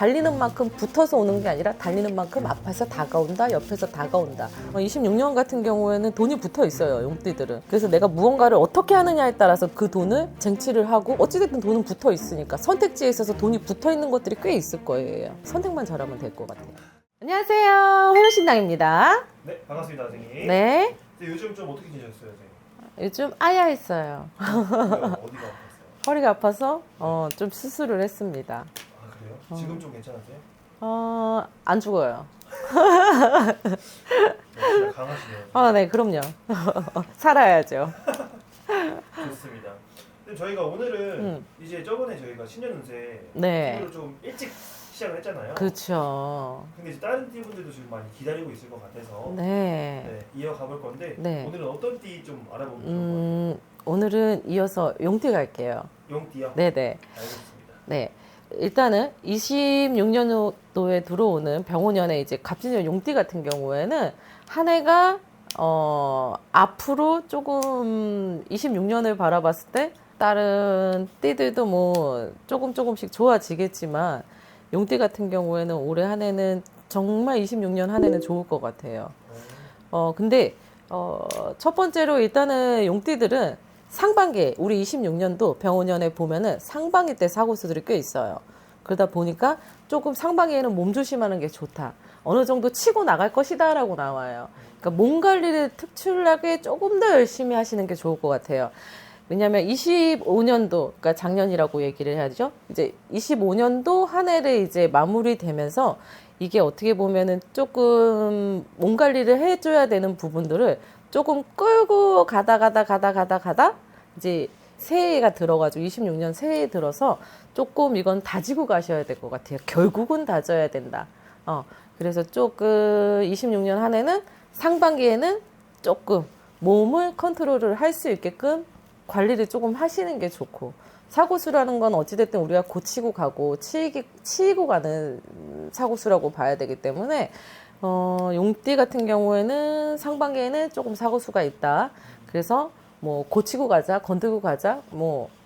달리는 만큼 붙어서 오는 게 아니라 달리는 만큼 앞에서 다가온다, 옆에서 다가온다. 26년 같은 경우에는 돈이 붙어 있어요, 용띠들은. 그래서 내가 무언가를 어떻게 하느냐에 따라서 그 돈을 쟁취를 하고, 어찌됐든 돈은 붙어 있으니까 선택지에 있어서 돈이 붙어 있는 것들이 꽤 있을 거예요. 선택만 잘하면 될 것 같아요. 안녕하세요, 회원신당입니다. 네, 반갑습니다, 선생님. 네, 근데 요즘 좀 어떻게 지내셨어요, 선생님? 요즘 아야했어요. 어디가 아팠어요? 허리가 아파서 좀 수술을 했습니다. 아, 그래요? 지금 좀 괜찮으세요? 안 죽어요. 진짜 강하시네요. 네, 그럼요. 살아야죠. 좋습니다. 근데 저희가 오늘은 이제 저번에 저희가 신년 운세 네. TV로 좀 일찍 시작을 했잖아요. 그렇죠. 근데 이제 다른 띠분들도 지금 많이 기다리고 있을 것 같아서 네. 네, 이어가 볼 건데 네. 오늘은 어떤 띠 좀 알아보면 좋을 것 같아요? 오늘은 이어서 용띠 갈게요. 용띠요? 네네. 알겠습니다. 네. 일단은 26년도에 들어오는 병오년에 이제 갑진년 용띠 같은 경우에는 한 해가 앞으로 조금 26년을 바라봤을 때 다른 띠들도 뭐 조금씩 좋아지겠지만 용띠 같은 경우에는 올해 한 해는 정말 26년 한 해는 좋을 것 같아요. 근데 첫 번째로 일단은 용띠들은 상반기, 우리 26년도 병오년에 보면은 상반기 때 사고수들이 꽤 있어요. 그러다 보니까 조금 상반기에는 몸 조심하는 게 좋다. 어느 정도 치고 나갈 것이다 라고 나와요. 그러니까 몸 관리를 특출나게 조금 더 열심히 하시는 게 좋을 것 같아요. 왜냐하면 25년도, 그러니까 작년이라고 얘기를 해야죠. 이제 25년도 한 해를 이제 마무리되면서 이게 어떻게 보면은 조금 몸 관리를 해줘야 되는 부분들을 조금 끌고 가다 이제 새해가 들어가지고 26년 새해에 들어서 조금 이건 다지고 가셔야 될 것 같아요. 결국은 다져야 된다. 그래서 조금 26년 한 해는 상반기에는 조금 몸을 컨트롤을 할 수 있게끔 관리를 조금 하시는 게 좋고, 사고수라는 건 어찌됐든 우리가 고치고 가고 치이고 가는 사고수라고 봐야 되기 때문에 용띠 같은 경우에는 상반기에는 조금 사고수가 있다. 그래서 뭐 고치고 가자, 건들고 가자,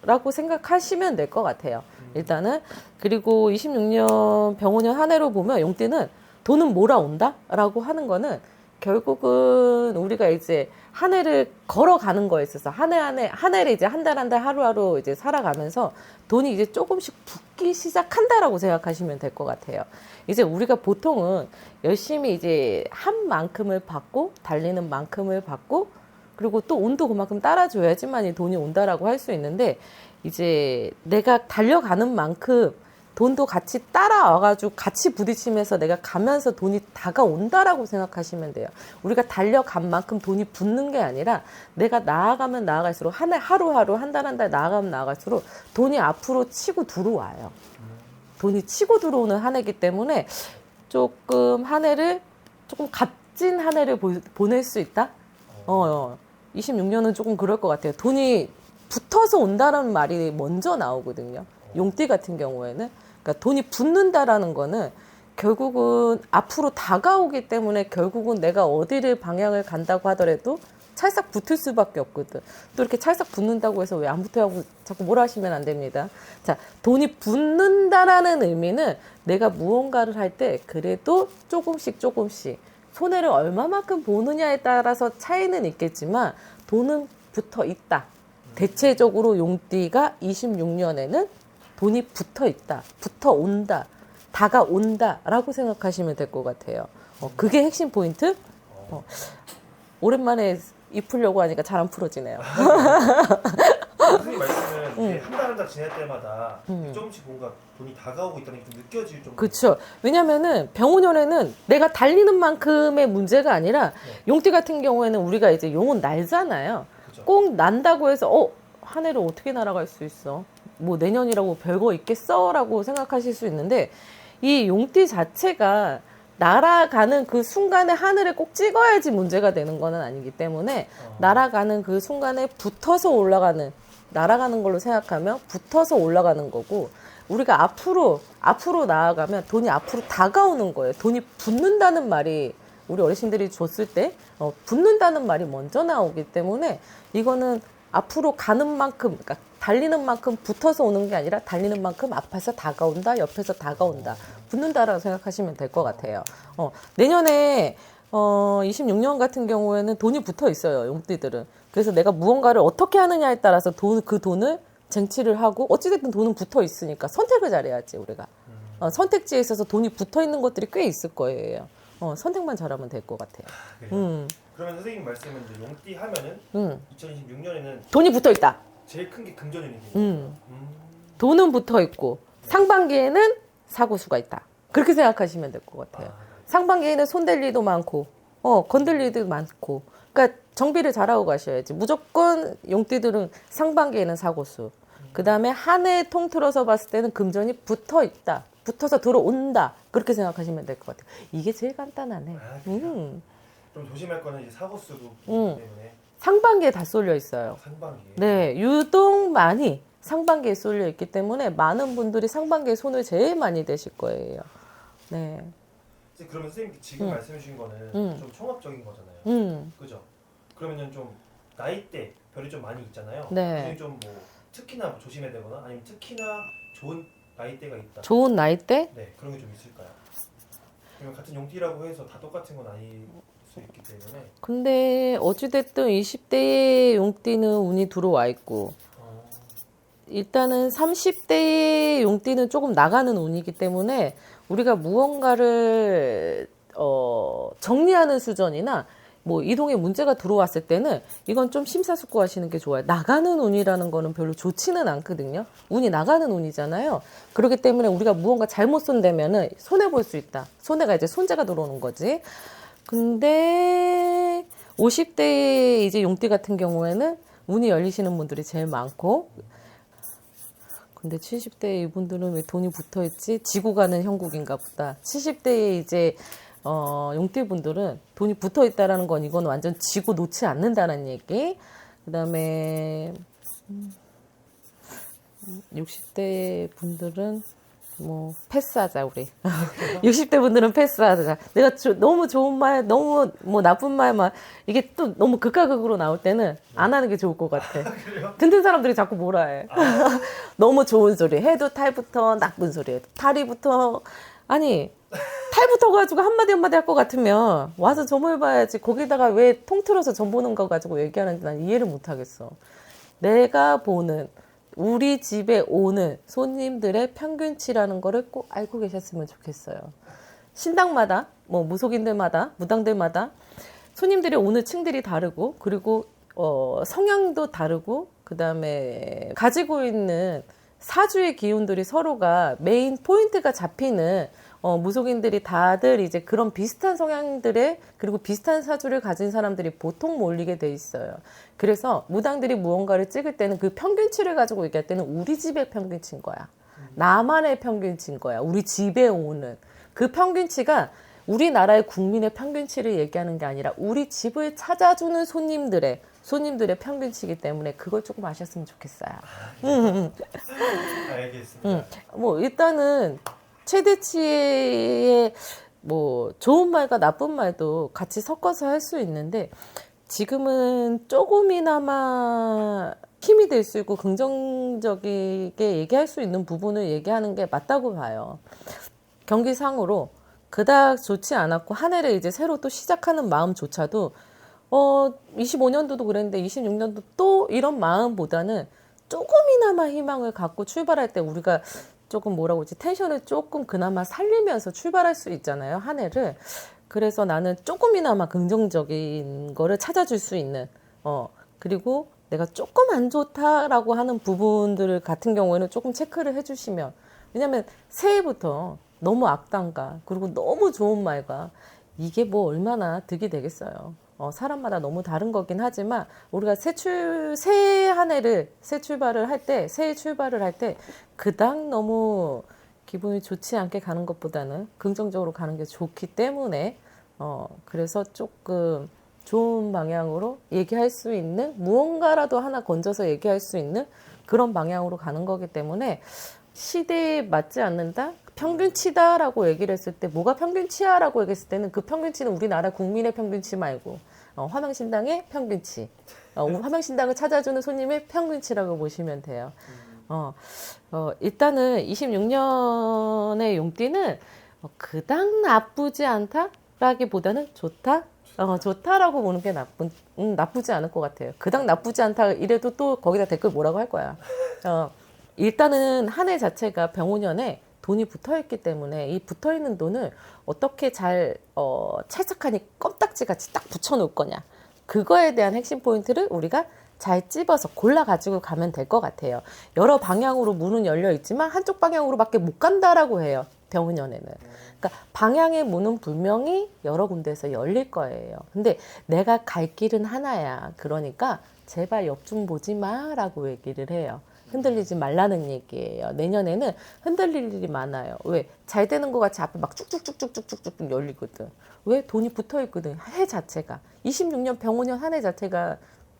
라고 생각하시면 될 것 같아요. 일단은. 그리고 26년 병오년 한 해로 보면 용띠는 돈은 몰아온다? 라고 하는 거는 결국은 우리가 이제 한 해를 걸어가는 거에 있어서 한 해를 이제 한 달 하루하루 이제 살아가면서 돈이 이제 조금씩 붙기 시작한다라고 생각하시면 될 것 같아요. 이제 우리가 보통은 열심히 이제 한 만큼을 받고 달리는 만큼을 받고 그리고 또 운도 그만큼 따라줘야지만 돈이 온다라고 할 수 있는데, 이제 내가 달려가는 만큼 돈도 같이 따라와가지고 같이 부딪히면서 내가 가면서 돈이 다가온다라고 생각하시면 돼요. 우리가 달려간 만큼 돈이 붙는 게 아니라 내가 나아가면 나아갈수록 한 해 하루하루 한 달 나아가면 나아갈수록 돈이 앞으로 치고 들어와요. 돈이 치고 들어오는 한 해이기 때문에 조금 한 해를 조금 값진 한 해를 보낼 수 있다? 26년은 조금 그럴 것 같아요. 돈이 붙어서 온다는 말이 먼저 나오거든요. 용띠 같은 경우에는. 그러니까 돈이 붙는다라는 거는 결국은 앞으로 다가오기 때문에 결국은 내가 어디를 방향을 간다고 하더라도 찰싹 붙을 수밖에 없거든. 또 이렇게 찰싹 붙는다고 해서 왜 안 붙어요 하고 자꾸 뭐라 하시면 안 됩니다. 자, 돈이 붙는다라는 의미는 내가 무언가를 할 때 그래도 조금씩 손해를 얼마만큼 보느냐에 따라서 차이는 있겠지만 돈은 붙어 있다. 대체적으로 용띠가 26년에는 돈이 붙어 있다, 붙어 온다, 다가온다 라고 생각하시면 될 것 같아요. 그게 핵심 포인트? 오랜만에 입 풀려고 하니까 잘 안 풀어지네요. 선생님 말씀은 한 달 지날 때마다 조금씩 뭔가 돈이 다가오고 있다는 게 좀 느껴질 정도. 그렇죠. 왜냐면은 병오년에는 내가 달리는 만큼의 문제가 아니라 용띠 같은 경우에는 우리가 이제 용은 날잖아요. 그쵸. 꼭 난다고 해서 한 해를 어떻게 날아갈 수 있어? 뭐 내년이라고 별거 있겠어? 라고 생각하실 수 있는데, 이 용띠 자체가 날아가는 그 순간에 하늘에 꼭 찍어야지 문제가 되는 거는 아니기 때문에 날아가는 그 순간에 붙어서 올라가는, 날아가는 걸로 생각하면 붙어서 올라가는 거고, 우리가 앞으로 나아가면 돈이 앞으로 다가오는 거예요. 돈이 붙는다는 말이 우리 어르신들이 줬을 때 붙는다는 말이 먼저 나오기 때문에 이거는 앞으로 가는 만큼, 그러니까 달리는 만큼 붙어서 오는 게 아니라 달리는 만큼 앞에서 다가온다, 옆에서 다가온다, 붙는다라고 생각하시면 될 것 같아요. 내년에 26년 같은 경우에는 돈이 붙어 있어요, 용띠들은. 그래서 내가 무언가를 어떻게 하느냐에 따라서 그 돈을 쟁취를 하고, 어찌됐든 돈은 붙어 있으니까 선택을 잘해야지, 우리가. 선택지에 있어서 돈이 붙어 있는 것들이 꽤 있을 거예요. 선택만 잘하면 될 것 같아요. 그러면 선생님 말씀은 이제 용띠 하면은 2026년에는 돈이 붙어 있다. 제일 큰 게 금전운이거든요. 돈은 붙어 있고 상반기에는 사고수가 있다. 그렇게 생각하시면 될 것 같아요. 상반기에는 손댈 일도 많고 건들 일도 많고, 그러니까 정비를 잘하고 가셔야지. 무조건 용띠들은 상반기에는 사고수, 그 다음에 한 해 통틀어서 봤을 때는 금전이 붙어 있다, 붙어서 들어온다, 그렇게 생각하시면 될 것 같아요. 이게 제일 간단하네. 좀 조심할 거는 이제 사고수고 때문에 상반기에 다 쏠려 있어요. 상반기에. 네, 유독 많이 상반기에 쏠려 있기 때문에 많은 분들이 상반기에 손을 제일 많이 대실 거예요. 네. 그러면 선생님 지금 말씀해 주신 거는 좀 종합적인 거잖아요. 그죠? 그러면은 좀 나이대 별이 좀 많이 있잖아요. 네. 좀 뭐 특히나 뭐 조심해야 되거나 아니면 특히나 좋은 나이대가 있다. 좋은 나이대? 네, 그런 게 좀 있을까요? 그러면 같은 용띠라고 해서 다 똑같은 건 아닐 수 있기 때문에. 근데 어찌됐든 20대의 용띠는 운이 들어와 있고, 일단은 30대의 용띠는 조금 나가는 운이기 때문에 우리가 무언가를 정리하는 수준이나 뭐 이동에 문제가 들어왔을 때는 이건 좀 심사숙고하시는 게 좋아요. 나가는 운이라는 거는 별로 좋지는 않거든요. 운이 나가는 운이잖아요. 그렇기 때문에 우리가 무언가 잘못 손대면은 손해 볼 수 있다. 손해가 이제 손재가 들어오는 거지. 근데 50대의 이제 용띠 같은 경우에는 운이 열리시는 분들이 제일 많고, 근데 70대 이분들은 왜 돈이 붙어 있지? 지고 가는 형국인가 보다. 70대에 이제 용띠 분들은 돈이 붙어 있다라는 건 이건 완전 지고 놓지 않는다는 얘기. 그다음에 60대 분들은 뭐 패스하자 우리. 60대 분들은 패스하자. 내가 너무 좋은 말, 너무 뭐 나쁜 말만 이게 또 너무 극과 극으로 나올 때는 안 하는 게 좋을 것 같아. 듣는 사람들이 자꾸 뭐라 해. 너무 좋은 소리 해도 탈부터, 나쁜 소리 해도 탈이부터. 아니 탈부터 가지고 한마디 한마디 할 것 같으면 와서 점을 봐야지. 거기다가 왜 통틀어서 점 보는 거 가지고 얘기하는지 난 이해를 못 하겠어. 내가 보는, 우리 집에 오는 손님들의 평균치라는 거를 꼭 알고 계셨으면 좋겠어요. 신당마다, 뭐 무속인들마다, 무당들마다 손님들이 오는 층들이 다르고, 그리고 성향도 다르고, 그 다음에 가지고 있는 사주의 기운들이 서로가 메인 포인트가 잡히는 무속인들이 다들 이제 그런 비슷한 성향들의, 그리고 비슷한 사주를 가진 사람들이 보통 몰리게 돼 있어요. 그래서 무당들이 무언가를 찍을 때는 그 평균치를 가지고 얘기할 때는 우리 집의 평균치인 거야. 나만의 평균치인 거야. 우리 집에 오는 그 평균치가 우리나라의 국민의 평균치를 얘기하는 게 아니라 우리 집을 찾아주는 손님들의 평균치이기 때문에 그걸 조금 아셨으면 좋겠어요. 알겠습니다. 뭐 일단은 최대치의 뭐 좋은 말과 나쁜 말도 같이 섞어서 할 수 있는데, 지금은 조금이나마 힘이 될 수 있고 긍정적이게 얘기할 수 있는 부분을 얘기하는 게 맞다고 봐요. 경기상으로 그닥 좋지 않았고 한 해를 이제 새로 또 시작하는 마음조차도 25년도도 그랬는데 26년도 또 이런 마음보다는 조금이나마 희망을 갖고 출발할 때 우리가 조금 뭐라고 하지, 텐션을 조금 그나마 살리면서 출발할 수 있잖아요, 한 해를. 그래서 나는 조금이나마 긍정적인 거를 찾아줄 수 있는, 그리고 내가 조금 안 좋다라고 하는 부분들 같은 경우에는 조금 체크를 해주시면, 왜냐면 새해부터 너무 악담과 그리고 너무 좋은 말과 이게 뭐 얼마나 득이 되겠어요. 사람마다 너무 다른 거긴 하지만 우리가 새 출발을 할 때 그닥 너무 기분이 좋지 않게 가는 것보다는 긍정적으로 가는 게 좋기 때문에 그래서 조금 좋은 방향으로 얘기할 수 있는, 무언가라도 하나 건져서 얘기할 수 있는 그런 방향으로 가는 거기 때문에, 시대에 맞지 않는다? 평균치다라고 얘기를 했을 때, 뭐가 평균치야라고 얘기했을 때는 그 평균치는 우리나라 국민의 평균치 말고 화명신당의 평균치. 화명신당을 찾아주는 손님의 평균치라고 보시면 돼요. 일단은 26년의 용띠는 그닥 나쁘지 않다라기보다는 좋다? 좋다라고 보는 게 나쁘지 않을 것 같아요. 그닥 나쁘지 않다 이래도 또 거기다 댓글 뭐라고 할 거야. 일단은 한 해 자체가 병오년에 돈이 붙어있기 때문에 이 붙어있는 돈을 어떻게 잘 찰싹하니 껌딱지같이 딱 붙여놓을 거냐. 그거에 대한 핵심 포인트를 우리가 잘 찝어서 골라 가지고 가면 될 것 같아요. 여러 방향으로 문은 열려 있지만 한쪽 방향으로밖에 못 간다라고 해요. 병은년에는. 그러니까 방향의 문은 분명히 여러 군데에서 열릴 거예요. 근데 내가 갈 길은 하나야. 그러니까 제발 옆 좀 보지 마라고 얘기를 해요. 흔들리지 말라는 얘기예요. 내년에는 흔들릴 일이 많아요. 왜? 잘 되는 것 같이 앞에 막 쭉쭉쭉쭉쭉쭉 열리거든. 왜? 돈이 붙어 있거든. 해 자체가. 26년 병오년 한 해 자체가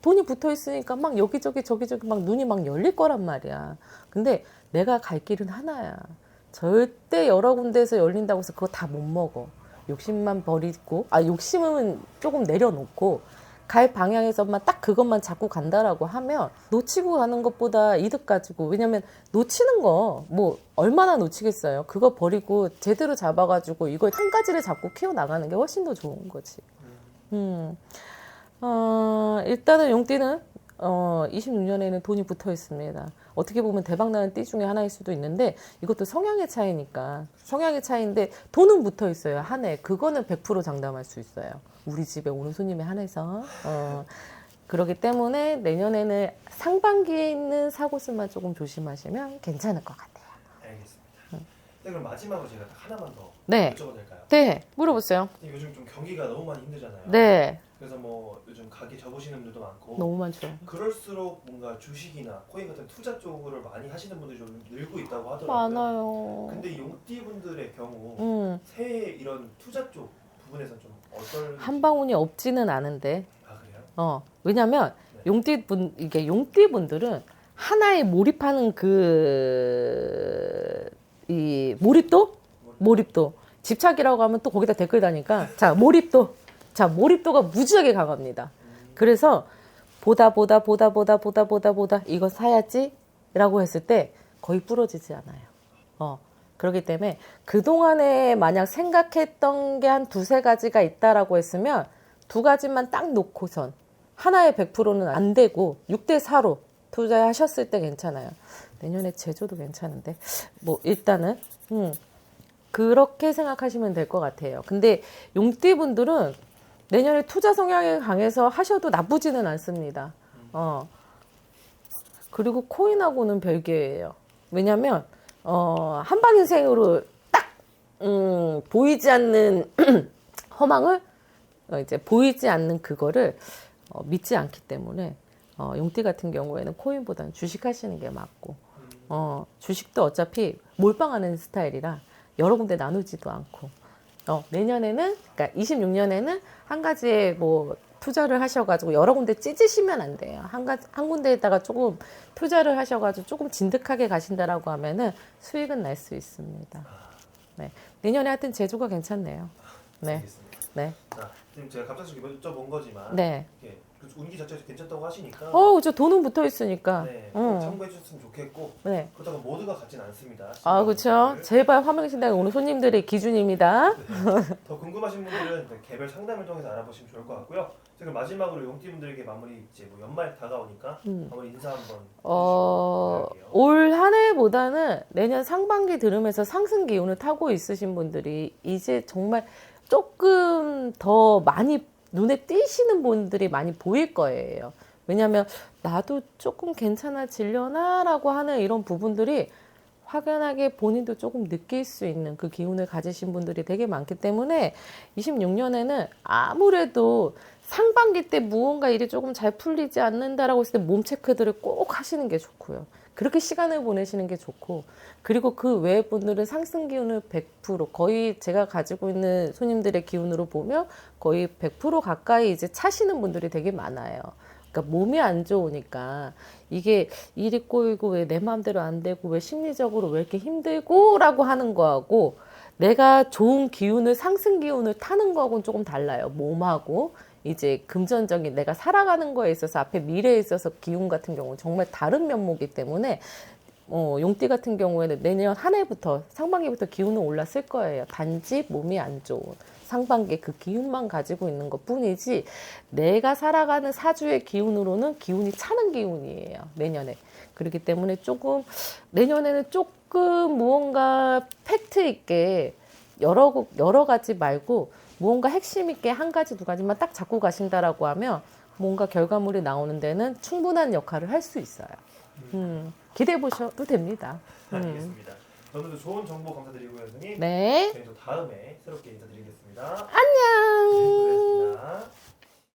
돈이 붙어 있으니까 막 여기저기 저기저기 막 눈이 막 열릴 거란 말이야. 근데 내가 갈 길은 하나야. 절대 여러 군데에서 열린다고 해서 그거 다 못 먹어. 욕심만 버리고, 욕심은 조금 내려놓고 갈 방향에서만 딱 그것만 잡고 간다라고 하면 놓치고 가는 것보다 이득 가지고, 왜냐면 놓치는 거 뭐 얼마나 놓치겠어요. 그거 버리고 제대로 잡아가지고 이걸 한 가지를 잡고 키워나가는 게 훨씬 더 좋은 거지. 일단은 용띠는 26년에는 돈이 붙어 있습니다. 어떻게 보면 대박나는 띠 중에 하나일 수도 있는데 이것도 성향의 차이니까. 성향의 차이인데 돈은 붙어 있어요. 한 해. 그거는 100% 장담할 수 있어요. 우리 집에 오는 손님에 한해서. 그렇기 때문에 내년에는 상반기에 있는 사고수만 조금 조심하시면 괜찮을 것 같아요. 알겠습니다. 네, 그럼 마지막으로 제가 딱 하나만 더 네. 여쭤봐도 될까요? 네, 물어보세요. 요즘 좀 경기가 너무 많이 힘들잖아요. 네, 그래서 뭐 요즘 가게 접으시는 분들도 많고 너무 많죠. 그럴수록 뭔가 주식이나 코인 같은 투자 쪽을 많이 하시는 분들이 좀 늘고 있다고 하더라고요. 많아요. 근데 용띠 분들의 경우 새해 이런 투자 쪽 부분에서 좀 어떨 한 방울이 없지는 않은데. 그래요? 왜냐면 네. 이게 용띠 분들은 하나에 몰입하는 이 몰입도. 집착이라고 하면 또 거기다 댓글 다니까. 몰입도가 무지하게 강합니다. 그래서 보다 이거 사야지 라고 했을 때 거의 부러지지 않아요. 그렇기 때문에 그동안에 만약 생각했던 게 한 두세 가지가 있다라고 했으면 두 가지만 딱 놓고선 하나에 100%는 안 되고 6대 4로 투자하셨을 때 괜찮아요. 내년에 제조도 괜찮은데 뭐 일단은 그렇게 생각하시면 될 것 같아요. 근데 용띠 분들은 내년에 투자 성향이 강해서 하셔도 나쁘지는 않습니다. 그리고 코인하고는 별개예요. 왜냐면 한방 인생으로 딱 보이지 않는 허망을 이제 보이지 않는 그거를 믿지 않기 때문에 용띠 같은 경우에는 코인보다는 주식하시는 게 맞고 주식도 어차피 몰빵하는 스타일이라 여러 군데 나누지도 않고 내년에는 그러니까 26년에는 한 가지에 뭐 투자를 하셔가지고 여러 군데 찢으시면 안 돼요. 한 군데에다가 조금 투자를 하셔가지고 조금 진득하게 가신다라고 하면은 수익은 날 수 있습니다. 네. 내년에 하여튼 제조가 괜찮네요. 네. 알겠습니다. 네. 자, 지금 제가 갑자기 여쭤본 거지만 네. 이렇게 운기 자체가 괜찮다고 하시니까 저 돈은 붙어 있으니까. 네, 참고해 주셨으면 좋겠고 네. 그렇다고 모두가 같지는 않습니다. 그렇죠. 제발 화명신당에 오는 손님들의 기준입니다. 더 궁금하신 분들은 개별 상담을 통해서 알아보시면 좋을 것 같고요. 지금 마지막으로 용띠분들에게 마무리 이제 뭐 연말 다가오니까 마무리 인사 한번 해주시면 올 한 해보다는 내년 상반기 들으면서 상승 기운을 타고 있으신 분들이 이제 정말 조금 더 많이 눈에 띄시는 분들이 많이 보일 거예요. 왜냐하면 나도 조금 괜찮아지려나 라고 하는 이런 부분들이 확연하게 본인도 조금 느낄 수 있는 그 기운을 가지신 분들이 되게 많기 때문에 26년에는 아무래도 상반기 때 무언가 일이 조금 잘 풀리지 않는다라고 했을 때 몸 체크들을 꼭 하시는 게 좋고요. 그렇게 시간을 보내시는 게 좋고, 그리고 그 외의 분들은 상승 기운을 100% 거의 제가 가지고 있는 손님들의 기운으로 보면 거의 100% 가까이 이제 차시는 분들이 되게 많아요. 그러니까 몸이 안 좋으니까 이게 일이 꼬이고 왜 내 마음대로 안 되고 왜 심리적으로 왜 이렇게 힘들고 라고 하는 거하고 내가 좋은 기운을 상승 기운을 타는 거하고는 조금 달라요. 몸하고 이제 금전적인 내가 살아가는 거에 있어서 앞에 미래에 있어서 기운 같은 경우는 정말 다른 면모이기 때문에 용띠 같은 경우에는 내년 한 해부터 상반기부터 기운은 올랐을 거예요. 단지 몸이 안 좋은 상반기 그 기운만 가지고 있는 것 뿐이지 내가 살아가는 사주의 기운으로는 기운이 차는 기운이에요. 내년에. 그렇기 때문에 내년에는 조금 무언가 팩트 있게 여러 가지 말고 무언가 핵심 있게 한 가지 두 가지만 딱 잡고 가신다라고 하면 뭔가 결과물이 나오는 데는 충분한 역할을 할 수 있어요. 기대해 보셔도 됩니다. 알겠습니다. 오늘도 좋은 정보 감사드리고요, 선생님. 네. 저희 또 다음에 새롭게 인사드리겠습니다. 안녕. 네, 고맙습니다.